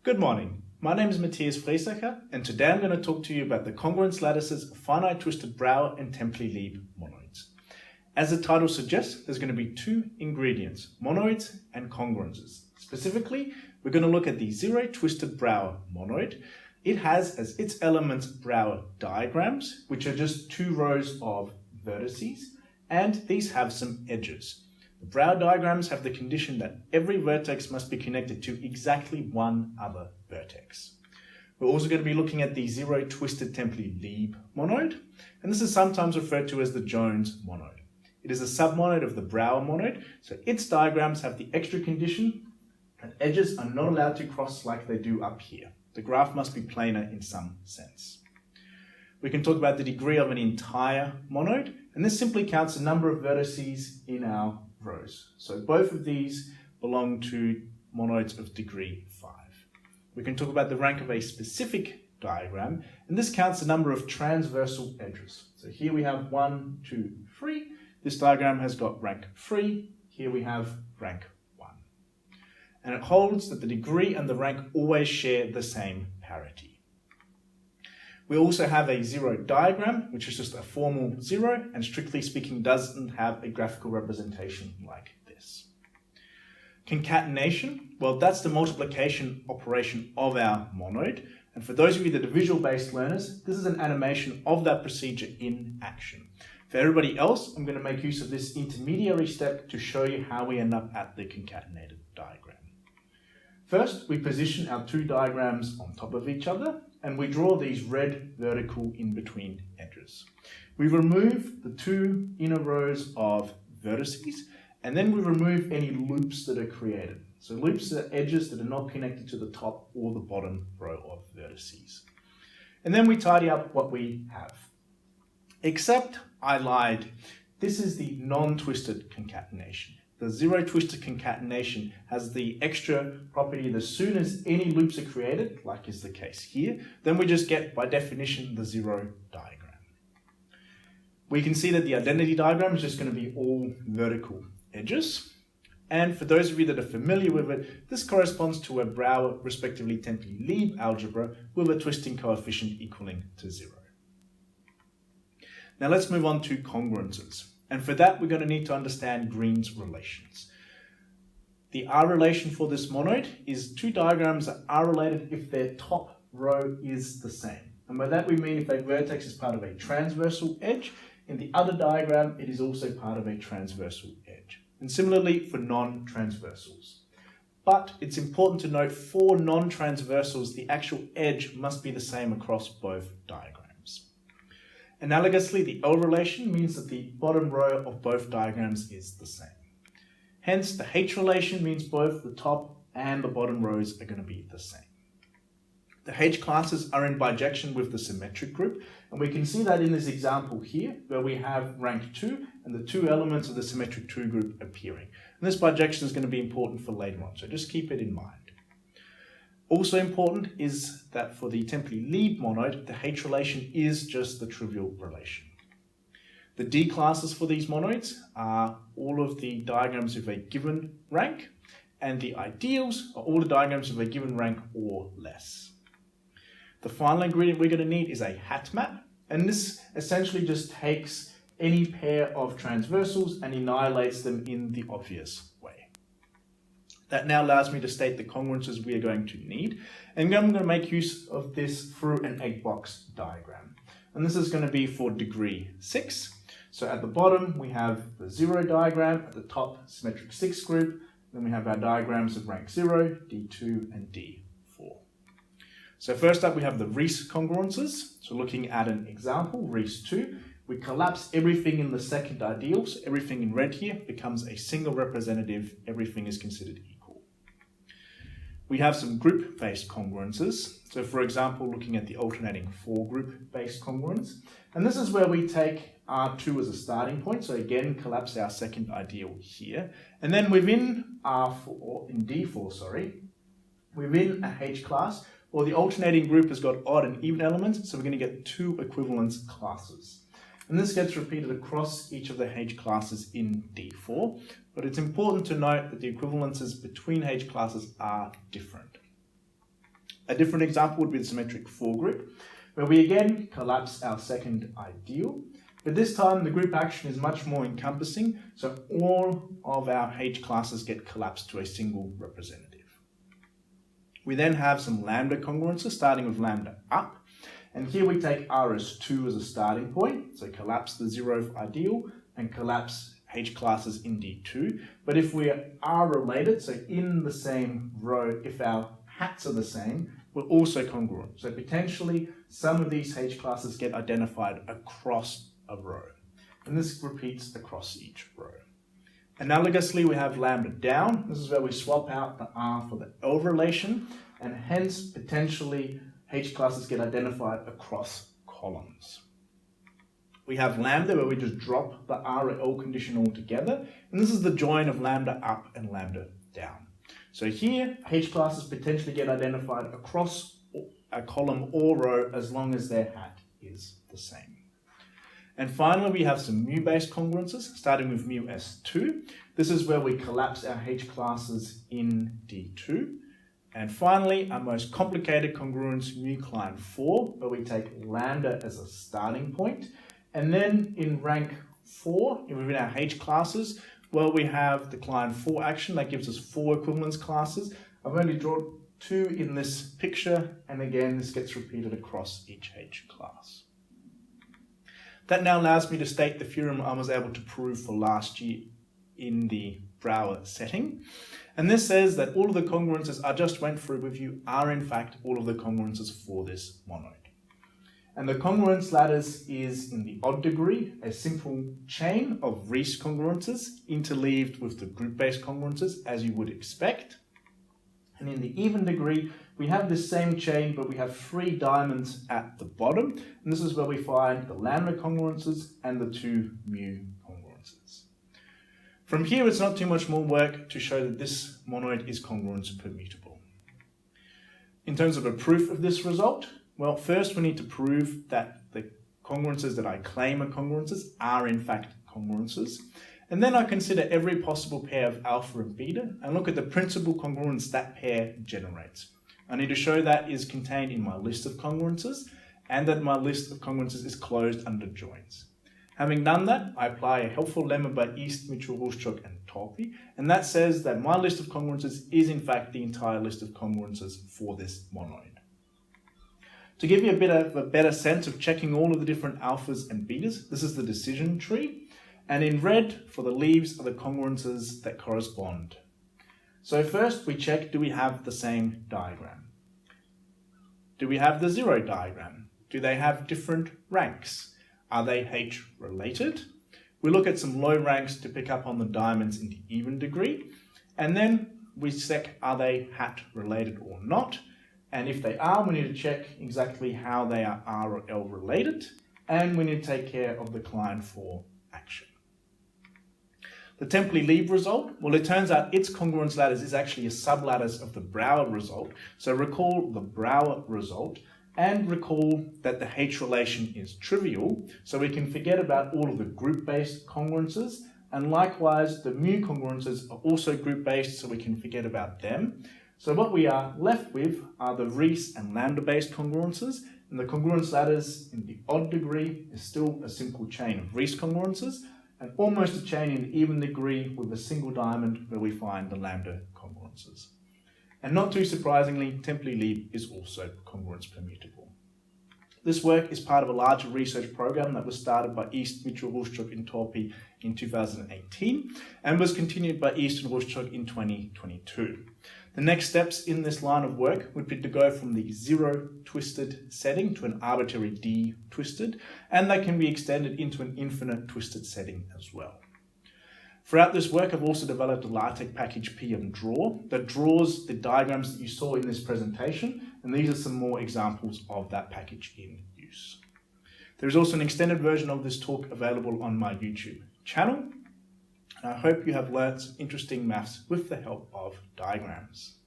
Good morning, my name is Matthias-Fresacher, and today I'm going to talk to you about the Congruence Lattices of Finite Twisted Brauer and Temperley-Lieb monoids. As the title suggests, there's going to be two ingredients, monoids and congruences. Specifically, we're going to look at the zero-twisted Brauer monoid. It has as its elements Brauer diagrams, which are just two rows of vertices, and these have some edges. The Brauer diagrams have the condition that every vertex must be connected to exactly one other vertex. We're also going to be looking at the zero-twisted Temperley-Lieb monoid, and this is sometimes referred to as the Jones monoid. It is a submonoid of the Brauer monoid, so its diagrams have the extra condition that edges are not allowed to cross like they do up here. The graph must be planar in some sense. We can talk about the degree of an entire monoid, and this simply counts the number of vertices in our rows. So both of these belong to monoids of degree 5. We can talk about the rank of a specific diagram, and this counts the number of transversal edges. So here we have 1, 2, 3. This diagram has got rank 3. Here we have rank 1. And it holds that the degree and the rank always share the same parity. We also have a zero diagram, which is just a formal zero, and strictly speaking doesn't have a graphical representation like this. Concatenation, well, that's the multiplication operation of our monoid. And for those of you that are visual-based learners, this is an animation of that procedure in action. For everybody else, I'm going to make use of this intermediary step to show you how we end up at the concatenated diagram. First, we position our two diagrams on top of each other, and we draw these red vertical in-between edges. We remove the two inner rows of vertices, and then we remove any loops that are created. So loops are edges that are not connected to the top or the bottom row of vertices. And then we tidy up what we have. Except I lied. This is the non-twisted concatenation. The zero-twisted concatenation has the extra property that as soon as any loops are created, like is the case here, then we just get, by definition, the zero diagram. We can see that the identity diagram is just going to be all vertical edges. And for those of you that are familiar with it, this corresponds to a Brauer, respectively Temperley-Lieb algebra with a twisting coefficient equaling to 0. Now let's move on to congruences. And for that, we're going to need to understand Green's relations. The R relation for this monoid is two diagrams that are related if their top row is the same. And by that we mean if a vertex is part of a transversal edge, in the other diagram it is also part of a transversal edge. And similarly for non-transversals. But it's important to note for non-transversals, the actual edge must be the same across both diagrams. Analogously, the L relation means that the bottom row of both diagrams is the same. Hence, the H relation means both the top and the bottom rows are going to be the same. The H classes are in bijection with the symmetric group, and we can see that in this example here, where we have rank 2 and the two elements of the symmetric 2 group appearing. And this bijection is going to be important for later on, so just keep it in mind. Also important is that for the Temperley-Lieb monoid, the H relation is just the trivial relation. The D classes for these monoids are all of the diagrams of a given rank, and the ideals are all the diagrams of a given rank or less. The final ingredient we're going to need is a hat map, and this essentially just takes any pair of transversals and annihilates them in the obvious way. That now allows me to state the congruences we are going to need. And I'm going to make use of this through an egg box diagram. And this is going to be for degree 6. So at the bottom, we have the 0 diagram. At the top, symmetric 6 group. Then we have our diagrams of rank 0, D2, and D4. So first up, we have the Riesz congruences. So looking at an example, Riesz 2. We collapse everything in the second ideal. So everything in red here becomes a single representative. Everything is considered equal. We have some group-based congruences. So for example, looking at the alternating 4 group-based congruence. And this is where we take R2 as a starting point. So again, collapse our second ideal here. And then within R4, in D4, within a H class, or the alternating group has got odd and even elements, so we're going to get two equivalence classes. And this gets repeated across each of the H classes in D4, but it's important to note that the equivalences between H classes are different. A different example would be the symmetric foregroup, where we again collapse our second ideal, but this time the group action is much more encompassing, so all of our H classes get collapsed to a single representative. We then have some lambda congruences, starting with lambda up, and here we take R as 2 as a starting point, so collapse the zeroth ideal and collapse H classes in D2. But if we are related, so in the same row, if our hats are the same, we're also congruent. So potentially some of these H classes get identified across a row, and this repeats across each row. Analogously, we have lambda down. This is where we swap out the R for the L relation, and hence potentially H classes get identified across columns. We have lambda where we just drop the R or L condition altogether, and this is the join of lambda up and lambda down. So here, H classes potentially get identified across a column or row as long as their hat is the same. And finally, we have some mu-based congruences, starting with mu S2. This is where we collapse our H classes in D2. And finally, our most complicated congruence, mu cline 4, where we take lambda as a starting point. And then in rank 4, within our H classes, well, we have the cline 4 action that gives us 4 equivalence classes. I've only drawn 2 in this picture, and again, this gets repeated across each H class. That now allows me to state the theorem I was able to prove for last year in the Brauer setting. And this says that all of the congruences I just went through with you are in fact all of the congruences for this monoid. And the congruence lattice is in the odd degree, a simple chain of Riesz congruences interleaved with the group-based congruences as you would expect. And in the even degree, we have this same chain, but we have 3 diamonds at the bottom. And this is where we find the lambda congruences and the 2 mu congruences. From here, it's not too much more work to show that this monoid is congruence permutable. In terms of a proof of this result, well, first we need to prove that the congruences that I claim are congruences are in fact congruences. And then I consider every possible pair of alpha and beta and look at the principal congruence that pair generates. I need to show that is contained in my list of congruences and that my list of congruences is closed under joins. Having done that, I apply a helpful lemma by East, Ruškuc, and Temperley, and that says that my list of congruences is in fact the entire list of congruences for this monoid. To give you a bit of a better sense of checking all of the different alphas and betas, this is the decision tree. And in red, for the leaves, are the congruences that correspond. So first we check, do we have the same diagram? Do we have the zero diagram? Do they have different ranks? Are they H related? We look at some low ranks to pick up on the diamonds in the even degree. And then we check, are they hat related or not? And if they are, we need to check exactly how they are R or L related. And we need to take care of the cline 4 action. The Temperley-Lieb result, well, it turns out its congruence lattice is actually a sublattice of the Brauer result. So recall the Brauer result and recall that the H relation is trivial. So we can forget about all of the group-based congruences. And likewise, the mu congruences are also group-based, so we can forget about them. So what we are left with are the Riesz and lambda-based congruences. And the congruence lattice in the odd degree is still a simple chain of Riesz congruences, and almost a chain in the even degree with a single diamond where we find the lambda congruences. And not too surprisingly, Temperley-Lieb is also congruence permutable. This work is part of a larger research program that was started by East, Ruškuc, and Temperley in 2018 and was continued by East and Ruškuc in 2022. The next steps in this line of work would be to go from the 0 twisted setting to an arbitrary D twisted, and that can be extended into an infinite twisted setting as well. Throughout this work, I've also developed a LaTeX package PM_Draw that draws the diagrams that you saw in this presentation, and these are some more examples of that package in use. There is also an extended version of this talk available on my YouTube channel. And I hope you have learnt some interesting maths with the help of diagrams.